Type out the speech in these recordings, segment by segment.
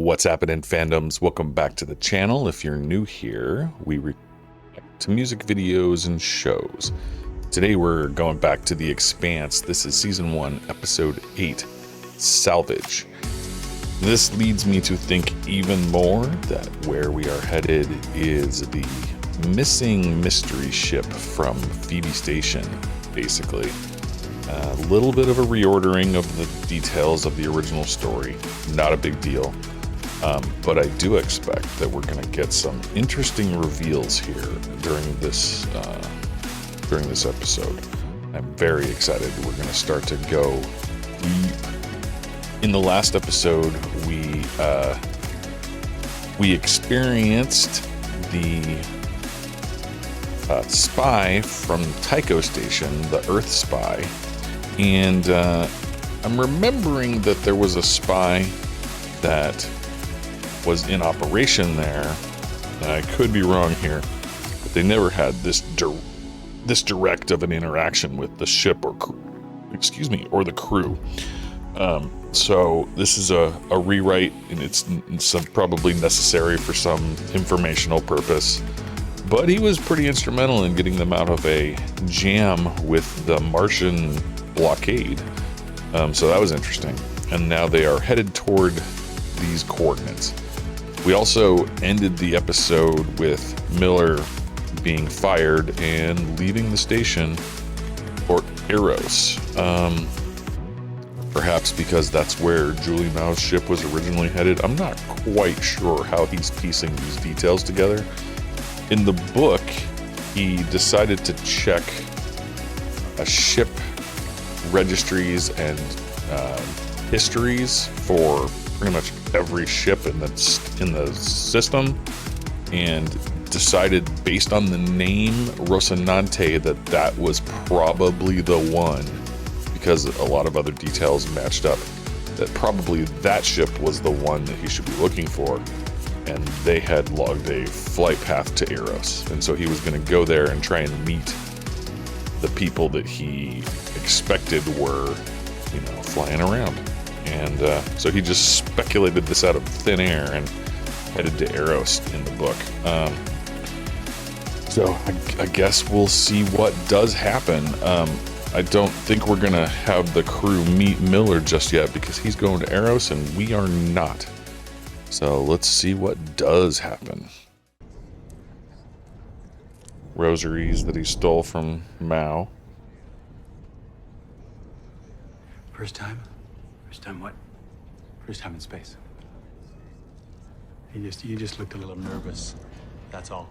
What's happening, fandoms? Welcome back to the channel. If you're new here, we react to music videos and shows. Today we're going back to The Expanse. This is Season 1, Episode 8, Salvage. This leads me to think even more that where we are headed is the missing mystery ship from Phoebe Station, basically. A little bit of a reordering of the details of the original story. Not a big deal. But I do expect that we're going to get some interesting reveals here during this episode. I'm very excited. We're going to start to go deep. In the last episode, we experienced the spy from Tycho Station, the Earth spy, and I'm remembering that there was a spy that was in operation there, and I could be wrong here, but they never had this direct of an interaction with the ship or or the crew. So this is a rewrite, and it's probably necessary for some informational purpose. But he was pretty instrumental in getting them out of a jam with the Martian blockade. So that was interesting. And now they are headed toward these coordinates. We also ended the episode with Miller being fired and leaving the station for Eros. Perhaps because that's where Julie Mao's ship was originally headed. I'm not quite sure how he's piecing these details together. In the book, he decided to check a ship registries and histories for pretty much every ship in the system, and decided based on the name Rocinante that was probably the one, because a lot of other details matched up, that probably that ship was the one that he should be looking for. And they had logged a flight path to Eros, and so he was going to go there and try and meet the people that he expected were, flying around. And so he just speculated this out of thin air and headed to Eros in the book. So I guess we'll see what does happen. I don't think we're going to have the crew meet Miller just yet, because he's going to Eros and we are not. So let's see what does happen. Rosaries that he stole from Mao. First time? First time what? First time in space. You just looked a little nervous. That's all.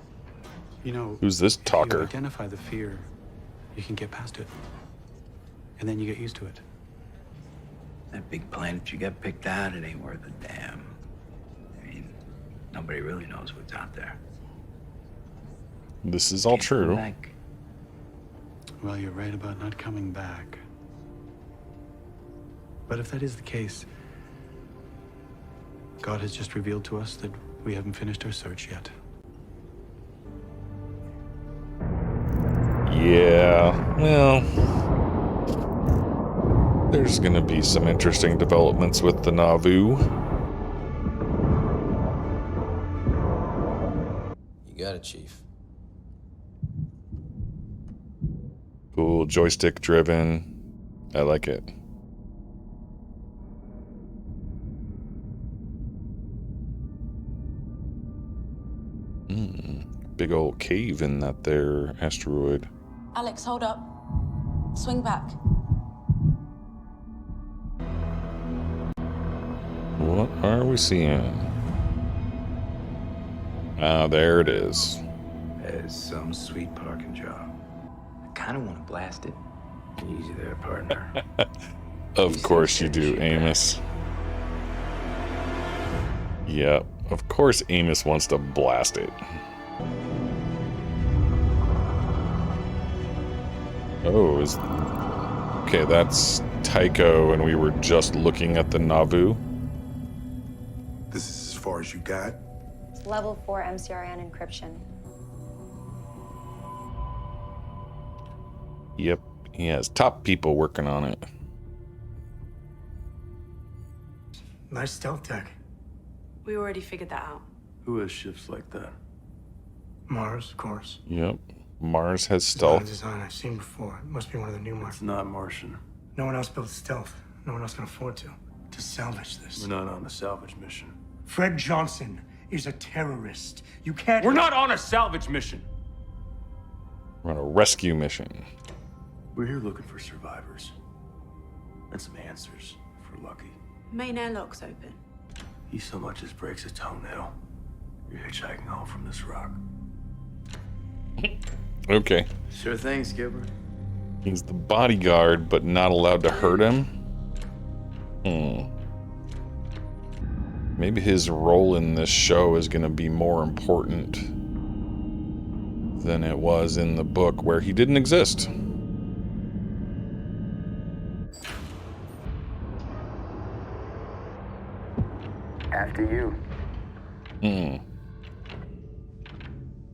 Who's this talker? If you identify the fear, you can get past it. And then you get used to it. That big planet you got picked out, it ain't worth a damn. Nobody really knows what's out there. This is all true. Well, you're right about not coming back. But if that is the case, God has just revealed to us that we haven't finished our search yet. Yeah, well, there's gonna be some interesting developments with the Nauvoo. Got it, Chief. Cool, joystick driven. I like it. Big old cave in that there asteroid. Alex, hold up. Swing back. What are we seeing? Ah, there it is. There's some sweet parking job. I kind of want to blast it. Easy there, partner. Of course you do, Amos. Yep, of course Amos wants to blast it. Oh, okay, that's Tycho, and we were just looking at the Nauvoo. This is as far as you got? Level 4 MCRN encryption. Yep, he has top people working on it. Nice stealth tech. We already figured that out. Who has ships like that? Mars, of course. Yep. Mars has It's not a stealth. design I've seen before. It must be one of the new Mars. It's not Martian. No one else built stealth. No one else can afford to. To salvage this. We're not on a salvage mission. Fred Johnson is a terrorist. You can't. We're not on a salvage mission. We're on a rescue mission. We're here looking for survivors. And some answers, if we're lucky. Main airlock's open. He so much as breaks a toenail. You're hitchhiking home from this rock. Okay. Sure thing, Skipper. He's the bodyguard, but not allowed to hurt him. Maybe his role in this show is going to be more important than it was in the book, where he didn't exist. After you.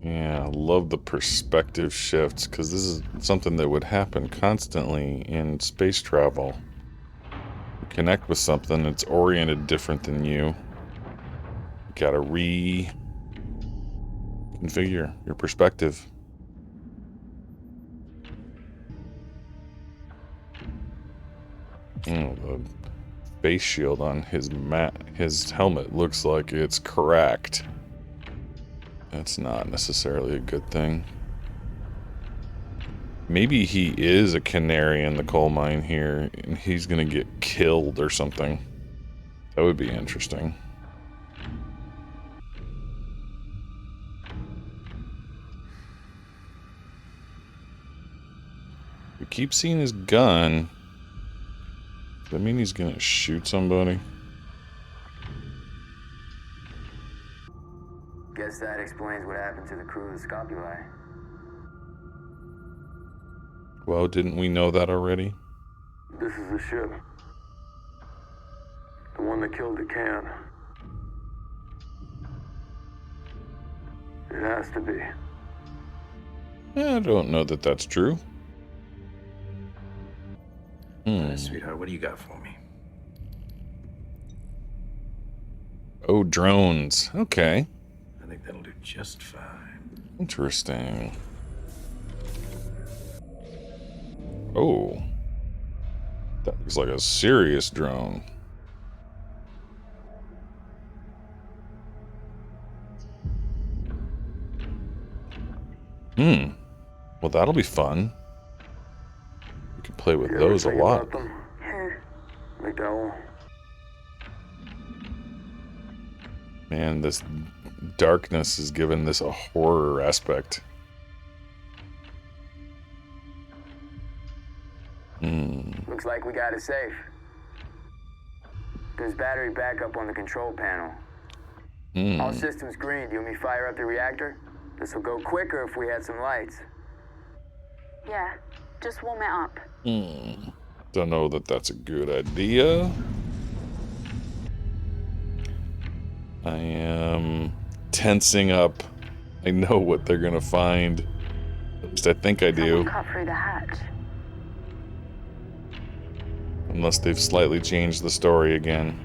Yeah, I love the perspective shifts, because this is something that would happen constantly in space travel. You connect with something that's oriented different than you. You gotta reconfigure your perspective. The face shield on his helmet looks like it's cracked. That's not necessarily a good thing. Maybe he is a canary in the coal mine here, and he's gonna get killed or something. That would be interesting. We keep seeing his gun. Does that mean he's gonna shoot somebody? Guess that explains what happened to the crew of the Scopuli. Well, didn't we know that already? This is the ship. The one that killed the can. It has to be. I don't know that that's true. Sweetheart, what do you got for me? Oh, drones. Okay. I think that'll do just fine. Interesting. Oh. That looks like a serious drone. Well, that'll be fun. We can play with those a lot. McDowell. Man, this darkness is giving this a horror aspect. Looks like we got it safe. There's battery backup on the control panel. All systems green. Do you want me to fire up the reactor? This will go quicker if we had some lights. Yeah, just warm it up. Don't know that that's a good idea. I am tensing up. I know what they're gonna find. At least I think I do. Someone cut through the hatch. Unless they've slightly changed the story again.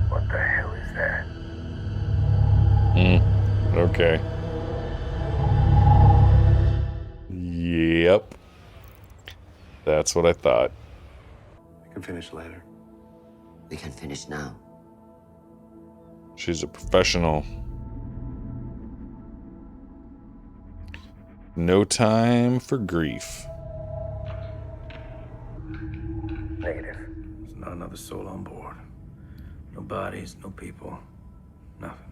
What the hell is that? Okay. Yep. That's what I thought. We can finish later. We can finish now. She's a professional. No time for grief. Negative. There's not another soul on board. No bodies, no people. Nothing.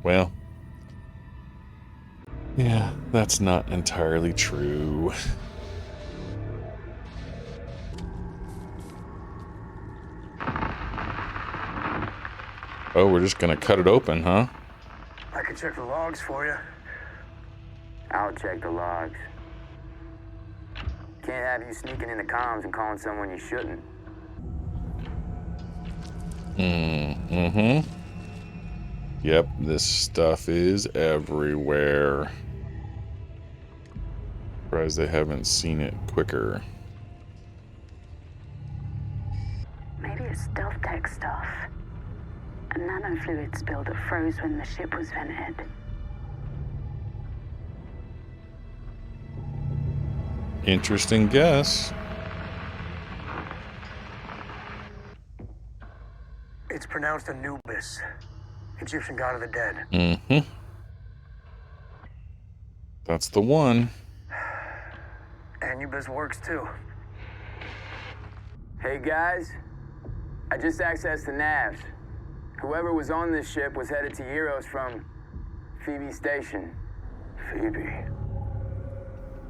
Well. Yeah, that's not entirely true. Oh, we're just gonna cut it open, huh? I can check the logs for you. I'll check the logs. Can't have you sneaking into comms and calling someone you shouldn't. Yep, this stuff is everywhere. Surprised they haven't seen it quicker. Maybe it's stealth tech stuff. A nanofluid spill that froze when the ship was vented. Interesting guess. It's pronounced Anubis, Egyptian god of the dead. Mm-hmm. That's the one. Anubis works too. Hey guys, I just accessed the navs. Whoever was on this ship was headed to Euros from Phoebe Station. Phoebe.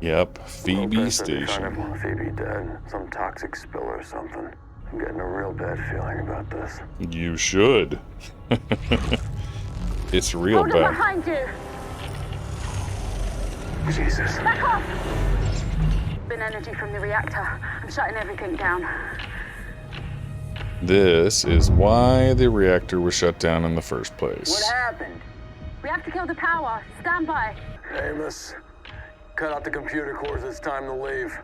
Yep, Phoebe Station. Phoebe dead. Some toxic spill or something. I'm getting a real bad feeling about this. You should. It's real Hold on bad. behind you! Jesus. Back off! Been energy from the reactor. I'm shutting everything down. This is why the reactor was shut down in the first place. What happened? We have to kill the power. Stand by. Amos, cut out the computer cores. It's time to leave.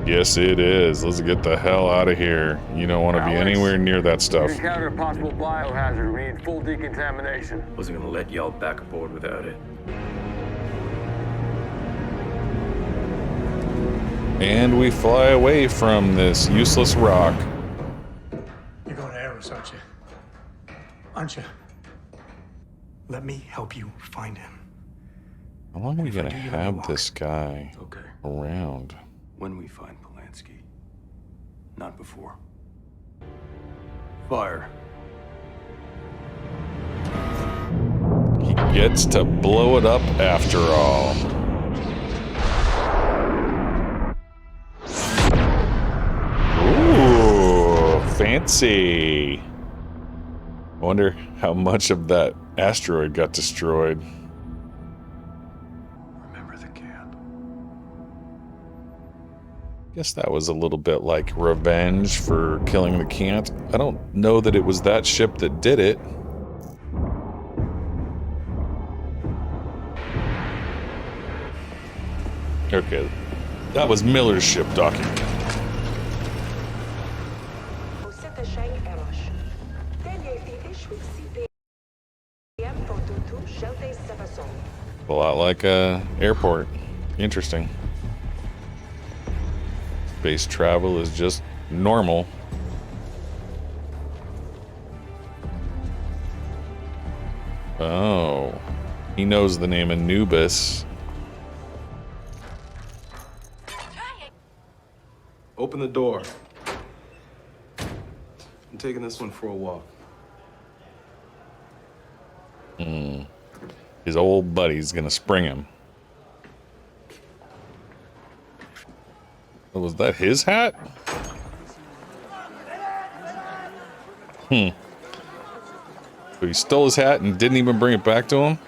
Yes, it is. Let's get the hell out of here. You don't want to be Alex, anywhere near that stuff. We encountered a possible biohazard. We need full decontamination. Wasn't gonna let y'all back aboard without it. And we fly away from this useless rock. You're going to Eros, aren't you? Aren't you? Let me help you find him. How long are we If I gonna do, you'll have walk. this guy Okay. around? When we find Polanski. Not before. Fire. He gets to blow it up after all. Ooh, fancy. I wonder how much of that asteroid got destroyed. Remember the camp. Guess that was a little bit like revenge for killing the Cant. I don't know that it was that ship that did it. Okay, that was Miller's ship docking. A lot like a airport. Interesting. Space travel is just normal. Oh, he knows the name Anubis. Open the door. I'm taking this one for a walk. His old buddy's gonna spring him. Oh, was that his hat? So he stole his hat and didn't even bring it back to him?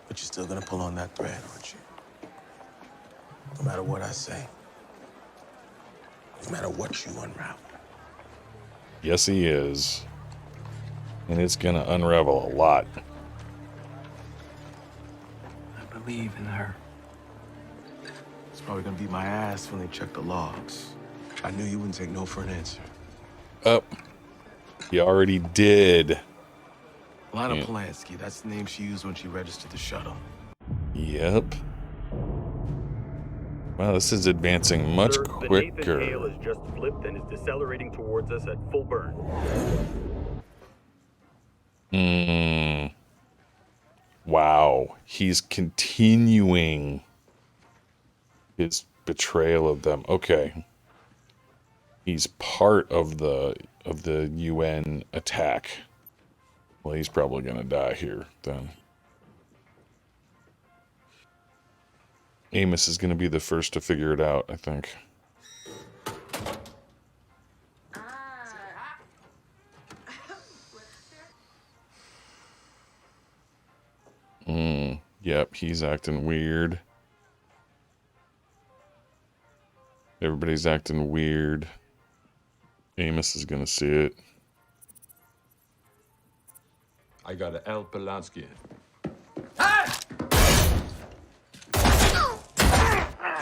But you're still gonna pull on that thread, aren't you? No matter what I say. No matter what you unravel. Yes, he is. And it's gonna unravel a lot. I believe in her. It's probably gonna beat my ass when they check the logs. I knew you wouldn't take no for an answer. Oh, he already did. Lana Polanski, that's the name she used when she registered the shuttle. Yep. Wow, this is advancing much The Nathan Hale quicker. has just flipped and is decelerating towards us at full burn. Wow, he's continuing his betrayal of them. Okay. He's part of the UN attack. Well, he's probably gonna die here then. Amos is gonna be the first to figure it out, I think. Yep, he's acting weird. Everybody's acting weird. Amos is gonna see it. I gotta help Polanski.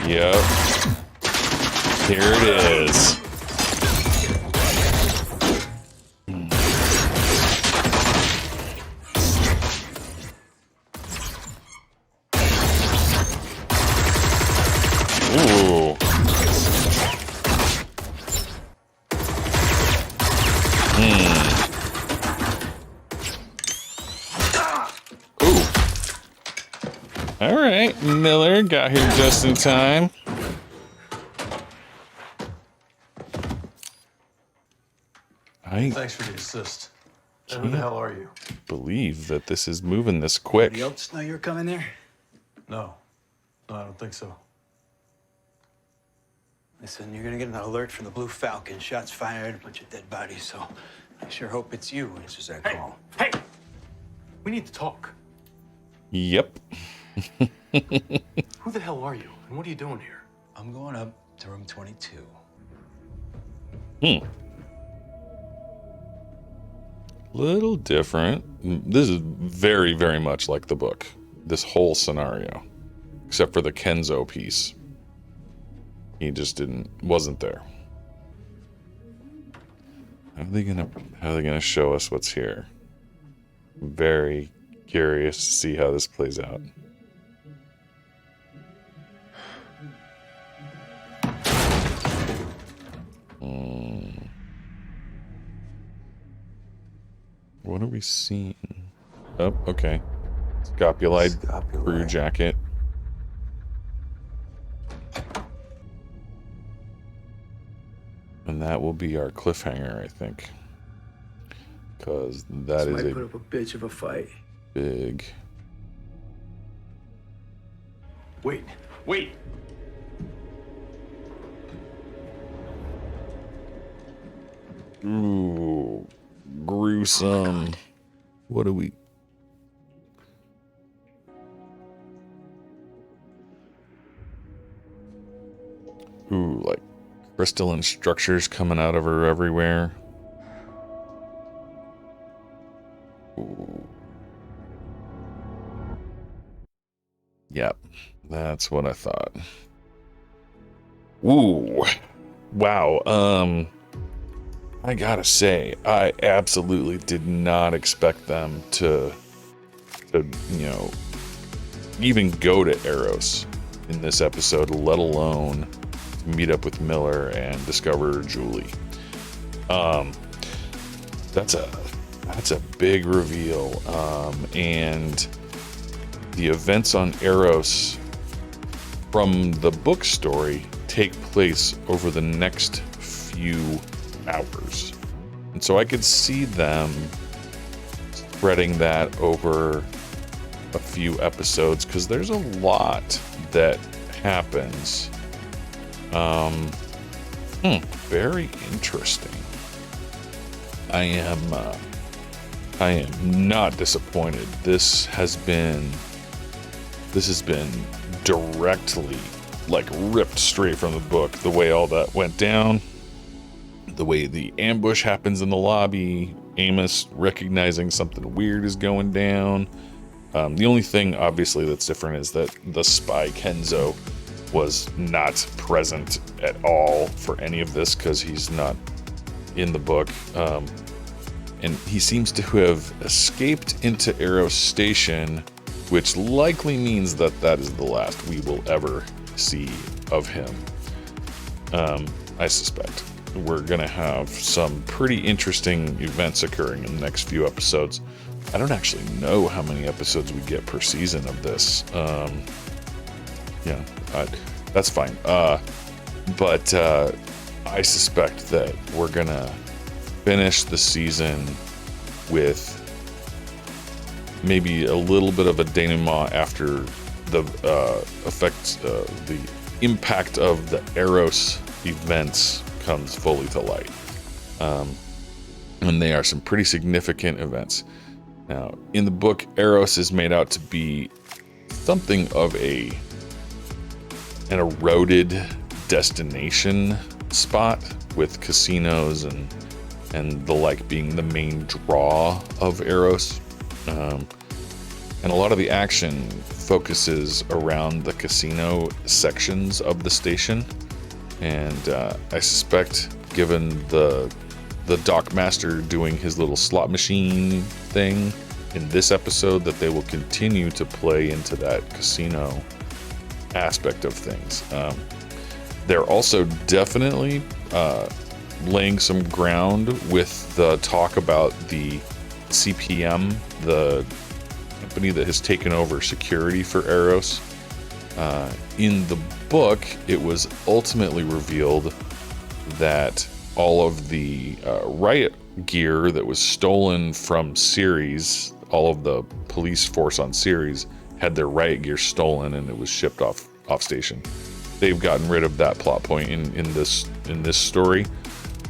Yep. Here it is. Ooh. Ooh. All right, Miller got here just in time. Thanks for the assist. Who the hell are you? Believe that this is moving this quick. Anybody else know you were coming there? No, I don't think so. Listen, you're gonna get an alert from the Blue Falcon. Shots fired, a bunch of dead bodies, so I sure hope it's you who answers that call. Hey, we need to talk. Yep. Who the hell are you, and what are you doing here? I'm going up to room 22. Little different. This is very, very much like the book. This whole scenario, except for the Kenzo piece. He just wasn't there. How are they gonna show us what's here? I'm very curious to see how this plays out. What are we seeing? Oh, okay. Scopulite crew jacket. And that will be our cliffhanger, I think. Because that is Might put up a bitch of a fight. big... Wait. Ooh, gruesome. What do we... Ooh, like crystalline structures coming out of her everywhere. Ooh. Yep, that's what I thought. Ooh, wow. I gotta say, I absolutely did not expect them to even go to Eros in this episode, let alone meet up with Miller and discover Julie. That's a big reveal. And the events on Eros from the book story take place over the next few hours. And so I could see them spreading that over a few episodes because there's a lot that happens. Very interesting. I am not disappointed. This has been directly like ripped straight from the book. The way all that went down, the way the ambush happens in the lobby, Amos recognizing something weird is going down. The only thing obviously that's different is that the spy Kenzo was not present at all for any of this because he's not in the book. And he seems to have escaped into Eros Station, which likely means that that is the last we will ever see of him. I suspect we're gonna have some pretty interesting events occurring in the next few episodes. I don't actually know how many episodes we get per season of this. That's fine. But I suspect that we're gonna finish the season with maybe a little bit of a denouement after the effects, the impact of the Eros events comes fully to light. And they are some pretty significant events. Now, in the book, Eros is made out to be something of an eroded destination spot with casinos and the like being the main draw of Eros. And a lot of the action focuses around the casino sections of the station, and I suspect, given the dockmaster doing his little slot machine thing in this episode, that they will continue to play into that casino aspect of things. They're also definitely laying some ground with the talk about the CPM, the company that has taken over security for Eros. In the book, it was ultimately revealed that all of the riot gear that was stolen from Ceres, all of the police force on Ceres had their riot gear stolen, and it was shipped off station. They've gotten rid of that plot point in this story,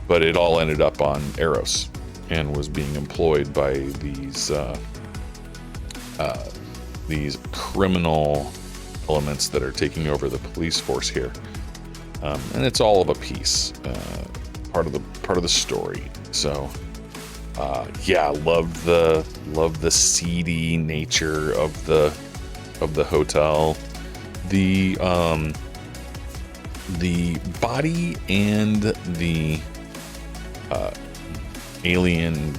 but it all ended up on Eros and was being employed by these criminal elements that are taking over the police force here, and it's all of a piece, part of the story. So yeah, love the seedy nature of the hotel. The body and the alien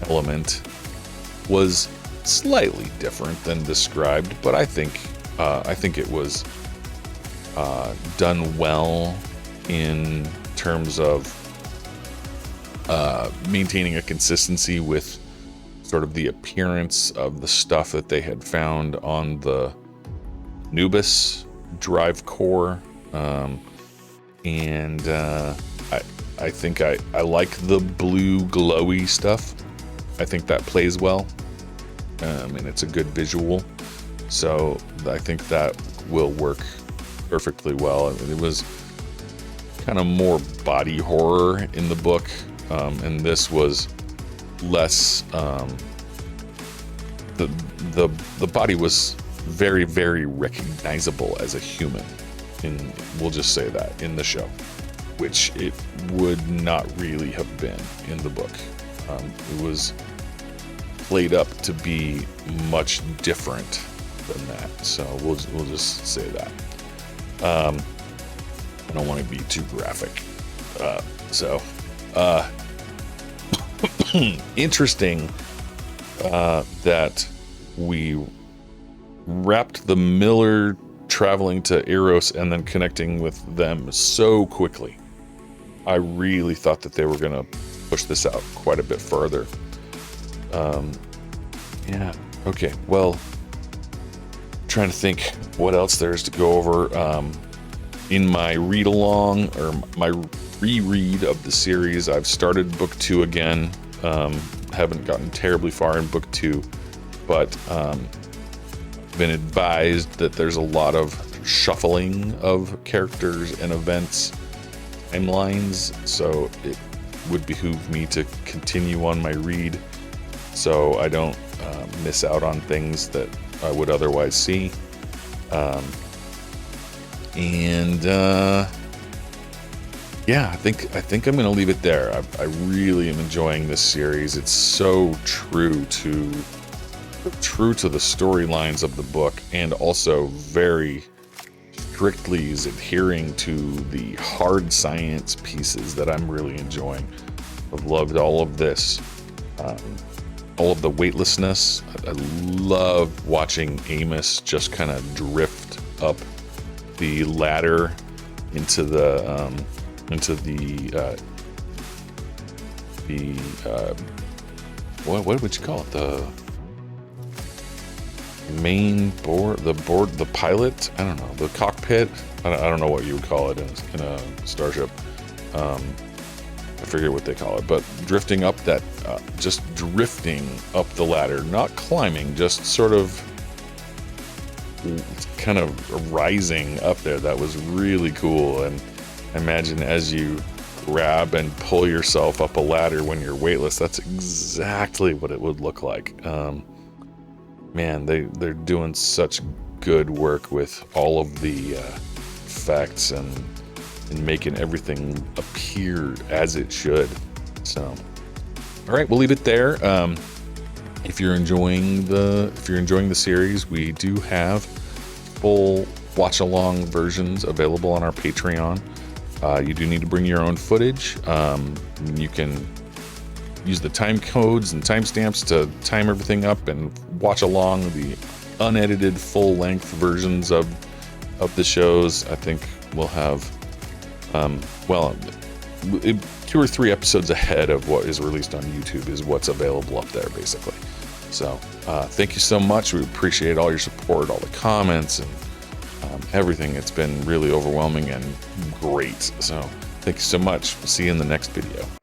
element was slightly different than described, but I think it was done well in terms of maintaining a consistency with sort of the appearance of the stuff that they had found on the Nubis drive core, and I think I like the blue glowy stuff. I think that plays well, and it's a good visual, so I think that will work perfectly well. I mean, it was kind of more body horror in the book, and this was less. The body was very, very recognizable as a human, we'll just say that, in the show, which it would not really have been in the book. It was played up to be much different than that, so we'll just say that. I don't want to be too graphic, interesting that we wrapped the Miller traveling to Eros and then connecting with them so quickly. I really thought that they were going to push this out quite a bit further. Yeah, okay, well, trying to think what else there is to go over. In my read along, or my reread of the series, I've started book 2 again. Haven't gotten terribly far in book 2, but been advised that there's a lot of shuffling of characters and events, timelines, so it would behoove me to continue on my read so I don't miss out on things that I would otherwise see. Yeah, I think I'm gonna leave it there. I really am enjoying this series. It's so true to the storylines of the book, and also very strictly is adhering to the hard science pieces that I'm really enjoying. I've loved all of this, all of the weightlessness. I love watching Amos just kind of drift up the ladder into the what would you call it? The main board, the pilot. I don't know, the cockpit. I don't know what you would call it in a starship. I forget what they call it, but drifting up that, just drifting up the ladder, not climbing, just sort of kind of rising up there. That was really cool. And imagine as you grab and pull yourself up a ladder when you're weightless, that's exactly what it would look like. Man, they're doing such good work with all of the effects and making everything appear as it should. So, all right, we'll leave it there. If you're enjoying the series, we do have full watch along versions available on our Patreon. You do need to bring your own footage. You can use the time codes and timestamps to time everything up and watch along the unedited full length versions of the shows. I think we'll have 2 or 3 episodes ahead of what is released on YouTube is what's available up there, basically. So thank you so much. We appreciate all your support, all the comments, and everything. It's been really overwhelming and great. So thank you so much. We'll see you in the next video.